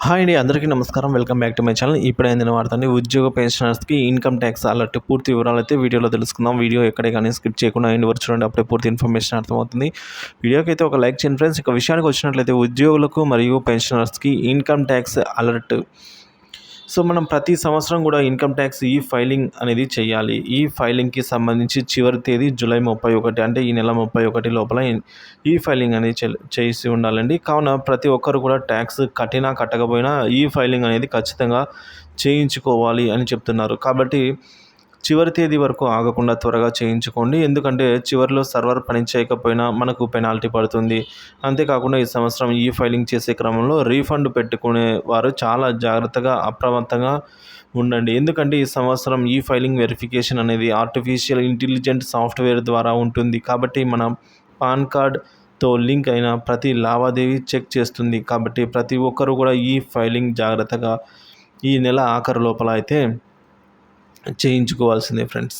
Hi అండి, అందరికీ నమస్కారం. Welcome back to my channel. ఇప్పుడే అందిన వార్తండి. ఉద్యోగ పెన్షనర్స్కి ఇన్కమ్ ట్యాక్స్ అలర్ట్. పూర్తి వివరాలు అయితే వీడియోలో తెలుసుకుందాం. వీడియో ఎక్కడే కానీ స్కిప్ చేయకుండా ఎండ్ వరకు చూడండి, అప్పుడే పూర్తి ఇన్ఫర్మేషన్ అర్థమవుతుంది. వీడియోకి అయితే ఒక లైక్ చేయండి ఫ్రెండ్స్. ఇక విషయానికి వచ్చినట్లయితే ఉద్యోగులకు మరియు పెన్షనర్స్కి ఇన్కమ్ ట్యాక్స్ అలర్ట్. సో మనం ప్రతి సంవత్సరం కూడా ఇన్కమ్ ట్యాక్స్ ఈ ఫైలింగ్ అనేది చేయాలి. ఈ ఫైలింగ్కి సంబంధించి చివరి తేదీ జూలై 31, అంటే ఈ నెల 31 లోపల ఈ ఫైలింగ్ అనేది చేసి ఉండాలండి. కావున ప్రతి ఒక్కరు కూడా ట్యాక్స్ కట్టినా కట్టకపోయినా ఈ ఫైలింగ్ అనేది ఖచ్చితంగా చేయించుకోవాలి అని చెప్తున్నారు. కాబట్టి చివరి తేదీ వరకు ఆగకుండా త్వరగా చేయించుకోండి. ఎందుకంటే చివరిలో సర్వర్ పనిచేయకపోయినా మనకు పెనాల్టీ పడుతుంది. అంతేకాకుండా ఈ సంవత్సరం ఈ ఫైలింగ్ చేసే క్రమంలో రీఫండ్ పెట్టుకునే వారు చాలా జాగ్రత్తగా అప్రమత్తంగా ఉండండి. ఎందుకంటే ఈ సంవత్సరం ఈ ఫైలింగ్ వెరిఫికేషన్ అనేది ఆర్టిఫిషియల్ ఇంటెలిజెంట్ సాఫ్ట్వేర్ ద్వారా ఉంటుంది. కాబట్టి మనం పాన్ కార్డ్తో లింక్ అయిన ప్రతి లావాదేవీ చెక్ చేస్తుంది. కాబట్టి ప్రతి ఒక్కరు కూడా ఈ ఫైలింగ్ జాగ్రత్తగా ఈ నెల ఆఖరు లోపల అయితే చేయించుకోవాల్సిందే ఫ్రెండ్స్.